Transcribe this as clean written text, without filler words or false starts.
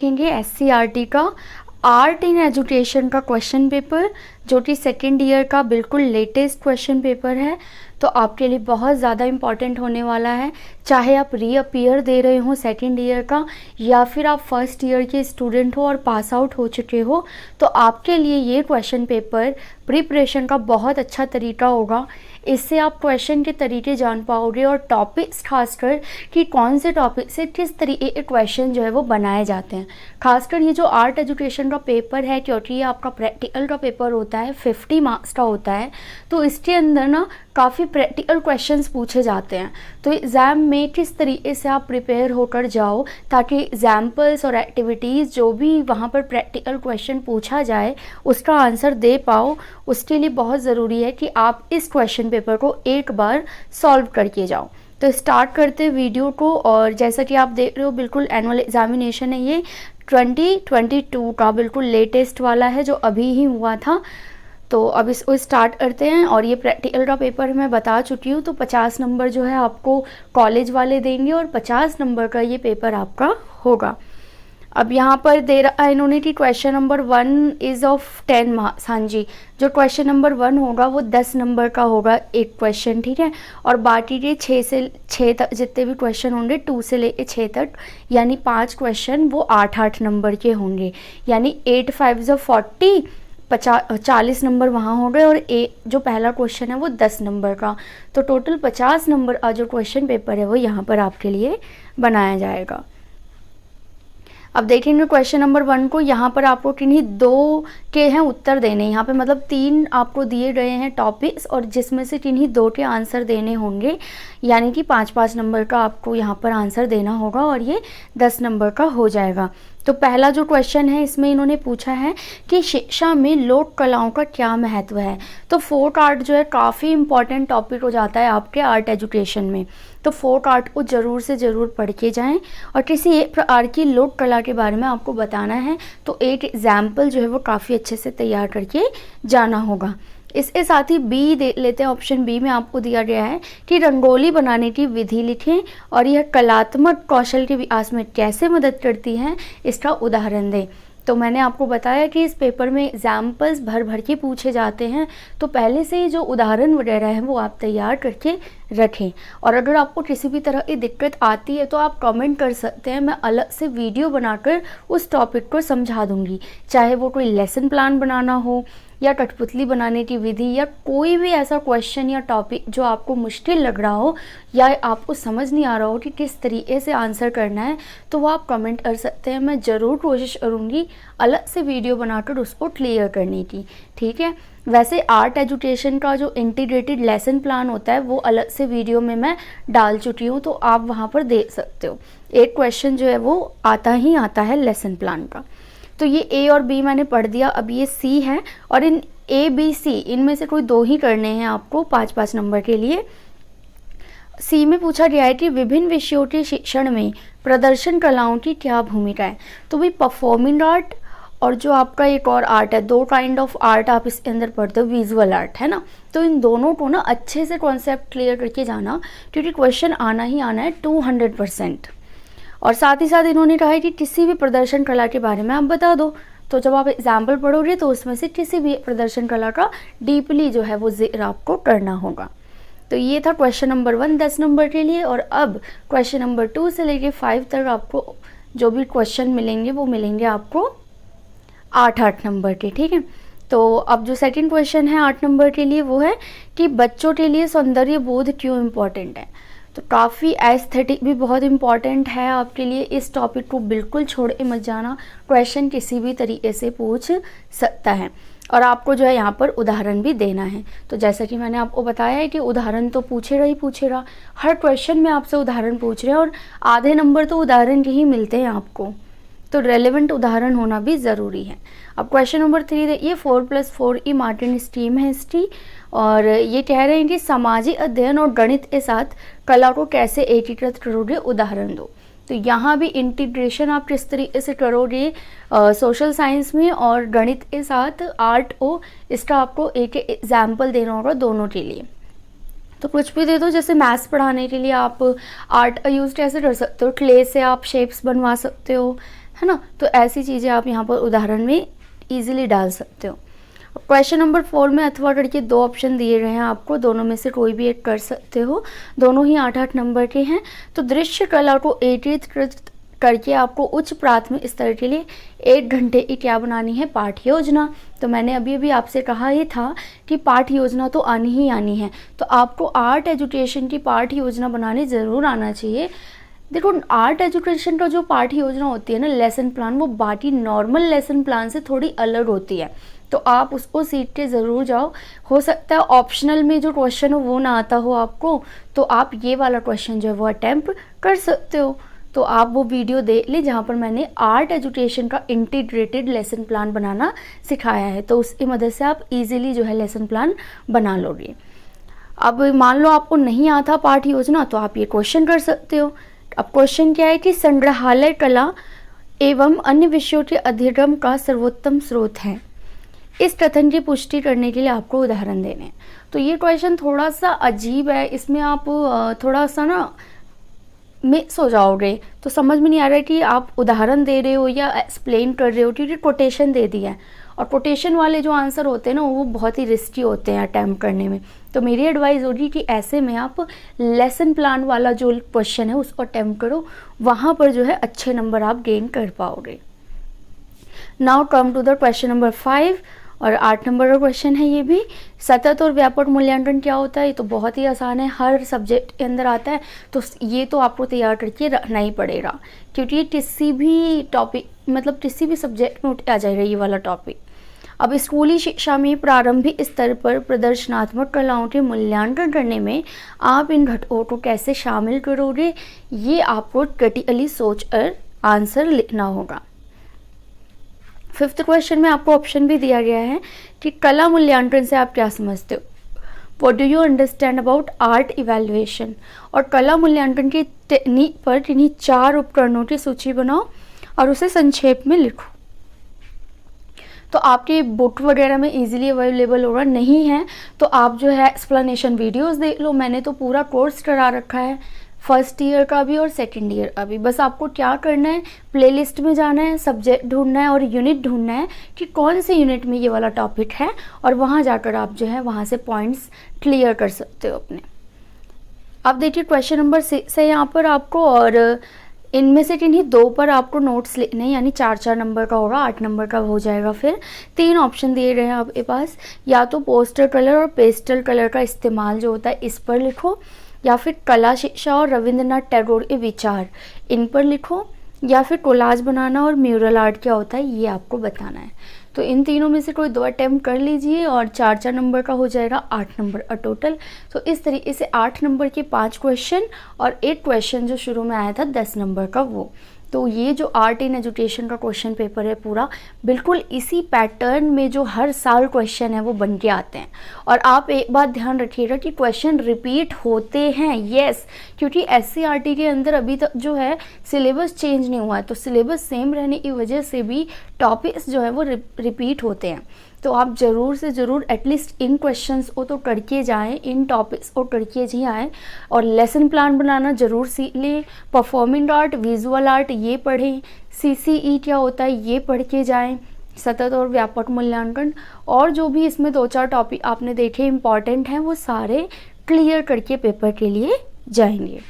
देखेंगे SCRT का art in education का क्वेश्चन पेपर, जो कि सेकेंड ईयर का बिल्कुल लेटेस्ट क्वेश्चन पेपर है। तो आपके लिए बहुत ज़्यादा इम्पॉर्टेंट होने वाला है, चाहे आप रीअपियर दे रहे हो सेकेंड ईयर का या फिर आप फर्स्ट ईयर के स्टूडेंट हो और पास आउट हो चुके हो। तो आपके लिए ये क्वेश्चन पेपर प्रिपरेशन का बहुत अच्छा तरीका होगा। इससे आप क्वेश्चन के तरीके जान पाओगे और टॉपिक्स खासकर कि कौन से टॉपिक से किस तरीके के क्वेश्चन जो है वो बनाए जाते हैं। खासकर ये जो आर्ट एजुकेशन का पेपर है, क्योंकि ये आपका प्रैक्टिकल का पेपर होता है, 50 मार्क्स का होता है, तो इसके अंदर ना काफ़ी प्रैक्टिकल क्वेश्चंस पूछे जाते हैं। तो एग्ज़ाम में किस तरीके से आप प्रिपेयर होकर जाओ ताकि एग्जाम्पल्स और एक्टिविटीज़ जो भी वहाँ पर प्रैक्टिकल क्वेश्चन पूछा जाए उसका आंसर दे पाओ। उसके लिए बहुत ज़रूरी है कि आप इस क्वेश्चन पेपर को एक बार सॉल्व करके जाओ। तो स्टार्ट करते हैं वीडियो को। और जैसा कि आप देख रहे हो बिल्कुल एनुअल एग्जामिनेशन है, ये 2022 का बिल्कुल लेटेस्ट वाला है जो अभी ही हुआ था। तो अब इसको स्टार्ट करते हैं। और ये प्रैक्टिकल का पेपर मैं बता चुकी हूँ, तो 50 नंबर जो है आपको कॉलेज वाले देंगे और 50 नंबर का ये पेपर आपका होगा। अब यहाँ पर दे रहा है इन्होंने कि question number 1 is of 10 marks. हाँ जी, जो क्वेश्चन नंबर 1 होगा वो 10 नंबर का होगा एक क्वेश्चन, ठीक है। और बाकी के 6 से 6 तक जितने भी क्वेश्चन होंगे 2 से लेके 6 तक, यानी 5 क्वेश्चन वो 8-8 नंबर के होंगे, यानी 8 5 40, 40 नंबर वहाँ हो गए। और जो पहला क्वेश्चन है वो 10 नंबर का, तो टोटल 50 नंबर का जो क्वेश्चन पेपर है वो यहाँ पर आपके लिए बनाया जाएगा। अब देखेंगे क्वेश्चन नंबर 1 को। यहाँ पर आपको किन्हीं 2 के हैं उत्तर देने, यहाँ पे मतलब 3 आपको दिए गए हैं टॉपिक्स और जिसमें से किन्हीं 2 के आंसर देने होंगे, यानी कि 5-5 नंबर का आपको यहाँ पर आंसर देना होगा और ये 10 नंबर का हो जाएगा। तो पहला जो क्वेश्चन है इसमें इन्होंने पूछा है कि शिक्षा में लोक कलाओं का क्या महत्व है। तो फोक आर्ट जो है काफ़ी इंपॉर्टेंट टॉपिक हो जाता है आपके आर्ट एजुकेशन में, तो फोक आर्ट को ज़रूर से ज़रूर पढ़ के जाएं। और किसी एक प्रकार की लोक कला के बारे में आपको बताना है तो एक एग्जाम्पल जो है वो काफ़ी अच्छे से तैयार करके जाना होगा। इसके साथ ही बी दे लेते हैं। ऑप्शन बी में आपको दिया गया है कि रंगोली बनाने की विधि लिखें और यह कलात्मक कौशल के विकास में कैसे मदद करती है, इसका उदाहरण दें। तो मैंने आपको बताया कि इस पेपर में एग्जाम्पल्स भर भर के पूछे जाते हैं, तो पहले से ही जो उदाहरण वगैरह हैं वो आप तैयार करके रखें। और अगर आपको किसी भी तरह की दिक्कत आती है तो आप कमेंट कर सकते हैं, मैं अलग से वीडियो बनाकर उस टॉपिक को समझा दूंगी, चाहे वो कोई लेसन प्लान बनाना हो या कठपुतली बनाने की विधि या कोई भी ऐसा क्वेश्चन या टॉपिक जो आपको मुश्किल लग रहा हो या आपको समझ नहीं आ रहा हो कि किस तरीके से आंसर करना है, तो वो आप कमेंट कर सकते हैं। मैं ज़रूर कोशिश करूँगी अलग से वीडियो बनाकर उसको क्लियर करने की, ठीक है। वैसे आर्ट एजुकेशन का जो इंटीग्रेटेड लेसन प्लान होता है वो अलग से वीडियो में मैं डाल चुकी हूँ, तो आप वहाँ पर देख सकते हो। एक क्वेश्चन जो है वो आता ही आता है लेसन प्लान का। तो ये ए और बी मैंने पढ़ दिया, अब ये सी है और इन ए बी सी इनमें से कोई 2 ही करने हैं आपको 5-5 नंबर के लिए। सी में पूछा गया है कि विभिन्न विषयों के शिक्षण में प्रदर्शन कलाओं की क्या भूमिका है। तो भाई परफॉर्मिंग आर्ट और जो आपका एक और आर्ट है, 2 काइंड ऑफ आर्ट आप इसके अंदर पढ़ते हो, विजुअल आर्ट है ना। तो इन दोनों को ना अच्छे से कॉन्सेप्ट क्लियर करके जाना, क्योंकि क्वेश्चन आना ही आना है 200%। और साथ ही साथ इन्होंने कहा है कि किसी भी प्रदर्शन कला के बारे में आप बता दो। तो जब आप एग्जाम्पल पढ़ोगे तो उसमें से किसी भी प्रदर्शन कला का डीपली जो है वो जिक्र आपको करना होगा। तो ये था क्वेश्चन नंबर 1 10 नंबर के लिए। और अब क्वेश्चन नंबर 2 से लेके 5 तक आपको जो भी क्वेश्चन मिलेंगे वो मिलेंगे आपको 8-8 नंबर के, ठीक है। तो अब जो सेकंड क्वेश्चन है 8 नंबर के लिए वो है कि बच्चों के लिए सौंदर्य बोध क्यों इम्पोर्टेंट है। तो काफ़ी एस्थेटिक भी बहुत इम्पॉर्टेंट है आपके लिए, इस टॉपिक को बिल्कुल छोड़ के मत जाना, क्वेश्चन किसी भी तरीके से पूछ सकता है। और आपको जो है यहाँ पर उदाहरण भी देना है। तो जैसा कि मैंने आपको बताया है कि उदाहरण तो पूछेगा ही पूछेगा, हर क्वेश्चन में आपसे उदाहरण पूछ रहे हैं और आधे नंबर तो उदाहरण के ही मिलते हैं आपको, तो रेलेवेंट उदाहरण होना भी ज़रूरी है। अब क्वेश्चन नंबर 3 देखिए, 4+4 की मार्टिन स्ट्रीम है हिस्ट्री, और ये कह रहे हैं कि सामाजिक अध्ययन और गणित के साथ कला को कैसे एकीकृत करोगे, उदाहरण दो। तो यहाँ भी इंटीग्रेशन आप किस तरीके से करोगे सोशल साइंस में और गणित के साथ आर्ट को, इसका आपको एक एग्जाम्पल देना होगा दोनों के लिए। तो कुछ भी दे दो, जैसे मैथ्स पढ़ाने के लिए आप आर्ट यूज़ कैसे कर सकते हो, क्ले से आप शेप्स बनवा सकते हो, है ना। तो ऐसी चीज़ें आप यहाँ पर उदाहरण में ईजिली डाल सकते हो। क्वेश्चन नंबर 4 में अथवा करके 2 ऑप्शन दिए गए हैं आपको, दोनों में से कोई भी एक कर सकते हो, दोनों ही 8-8 नंबर के हैं। तो दृश्य कला को एकीकृत करके आपको उच्च प्राथमिक स्तर के लिए 1 घंटे की क्या बनानी है, पाठ योजना। तो मैंने अभी अभी आपसे कहा ही था कि पाठ योजना तो आनी ही आनी है, तो आपको आर्ट एजुकेशन की पाठ योजना बनाने ज़रूर आना चाहिए। देखो, आर्ट एजुकेशन का जो पाठ योजना होती है ना, लेसन प्लान, वो बाकी नॉर्मल लेसन प्लान से थोड़ी अलग होती है, तो आप उसको सीख के ज़रूर जाओ। हो सकता है ऑप्शनल में जो क्वेश्चन हो वो ना आता हो आपको, तो आप ये वाला क्वेश्चन जो है वो अटैम्प्ट कर सकते हो। तो आप वो वीडियो देख लें जहाँ पर मैंने आर्ट एजुकेशन का इंटीग्रेटेड लेसन प्लान बनाना सिखाया है, तो उसकी मदद से आप इजीली जो है लेसन प्लान बना लोगे। अब मान लो आपको नहीं आता पाठ योजना, तो आप ये क्वेश्चन कर सकते हो। अब क्वेश्चन क्या है कि संग्रहालय कला एवं अन्य विषयों के अध्ययन का सर्वोत्तम स्रोत है। इस कथन की पुष्टि करने के लिए आपको उदाहरण देने हैं। तो ये क्वेश्चन थोड़ा सा अजीब है, इसमें आप थोड़ा सा ना मिक्स हो जाओगे, तो समझ में नहीं आ रहा है कि आप उदाहरण दे रहे हो या एक्सप्लेन कर रहे हो, क्योंकि कोटेशन दे दिया है और कोटेशन वाले जो आंसर होते हैं ना वो बहुत ही रिस्की होते हैं अटैम्प्ट करने में। तो मेरी एडवाइस होगी कि ऐसे में आप लेसन प्लान वाला जो क्वेश्चन है उसको अटैम्प्ट करो, वहाँ पर जो है अच्छे नंबर आप गेन कर पाओगे। Now come to the question number 5 और 8 नंबर का क्वेश्चन है ये भी। सतत और व्यापक मूल्यांकन क्या होता है, ये तो बहुत ही आसान है, हर सब्जेक्ट के अंदर आता है, तो ये तो आपको तैयार करके रखना ही पड़ेगा, क्योंकि ये किसी भी टॉपिक मतलब किसी भी सब्जेक्ट में उठ आ जाएगा ये वाला टॉपिक। अब स्कूली शिक्षा में प्रारंभिक स्तर पर प्रदर्शनात्मक कलाओं के मूल्यांकन करने में आप इन घटकों को कैसे शामिल करोगे, ये आपको क्रिटिकली सोच कर आंसर लिखना होगा। 5th क्वेश्चन में आपको ऑप्शन भी दिया गया है कि कला मूल्यांकन से आप क्या समझते हो, what do you understand about art evaluation. और कला मूल्यांकन की टेक्निक पर किन्हीं 4 उपकरणों की सूची बनाओ और उसे संक्षेप में लिखो। तो आपकी बुक वगैरह में इजीली अवेलेबल होगा, नहीं है तो आप जो है एक्सप्लेनेशन वीडियोस देख लो, मैंने तो पूरा कोर्स करा रखा है, फर्स्ट ईयर का भी और सेकंड ईयर का भी। बस आपको क्या करना है, प्लेलिस्ट में जाना है, सब्जेक्ट ढूंढना है और यूनिट ढूंढना है कि कौन से यूनिट में ये वाला टॉपिक है, और वहाँ जाकर आप जो है वहाँ से पॉइंट्स क्लियर कर सकते हो अपने। अब देखिए क्वेश्चन नंबर 6 है यहाँ पर आपको, और इनमें से किन्हीं 2 पर आपको नोट्स लिखने हैं, यानी 4-4 नंबर का होगा, 8 नंबर का हो जाएगा। फिर 3 ऑप्शन दिए गए हैं आपके पास, या तो पोस्टर कलर और पेस्टल कलर का इस्तेमाल जो होता है इस पर लिखो, या फिर कला शिक्षा और रविंद्रनाथ टैगोर के विचार इन पर लिखो, या फिर कोलाज बनाना और म्यूरल आर्ट क्या होता है ये आपको बताना है। तो इन तीनों में से कोई 2 अटैम्प्ट कर लीजिए और 4-4 नंबर का हो जाएगा 8 नंबर का टोटल। तो इस तरीके से 8 नंबर के 5 क्वेश्चन और एक क्वेश्चन जो शुरू में आया था 10 नंबर का वो। तो ये जो आर्ट इन एजुकेशन का क्वेश्चन पेपर है पूरा बिल्कुल इसी पैटर्न में जो हर साल क्वेश्चन है वो बन के आते हैं। और आप एक बात ध्यान रखिएगा कि क्वेश्चन रिपीट होते हैं, यस, क्योंकि एससीईआरटी के अंदर अभी तक जो है सिलेबस चेंज नहीं हुआ है, तो सिलेबस सेम रहने की वजह से भी टॉपिक्स जो है वो रिपीट होते हैं। तो आप ज़रूर से ज़रूर एटलीस्ट इन क्वेश्चंस को तो करके जाएं, इन टॉपिक्स को करके जी आएँ, और लेसन प्लान बनाना ज़रूर सीख लें, परफॉर्मिंग आर्ट, विजुअल आर्ट ये पढ़ें, सीसीई क्या होता है ये पढ़ के जाएं, सतत और व्यापक मूल्यांकन, और जो भी इसमें 2-4 टॉपिक आपने देखे इंपॉर्टेंट हैं वो सारे क्लियर करके पेपर के लिए जाएंगे।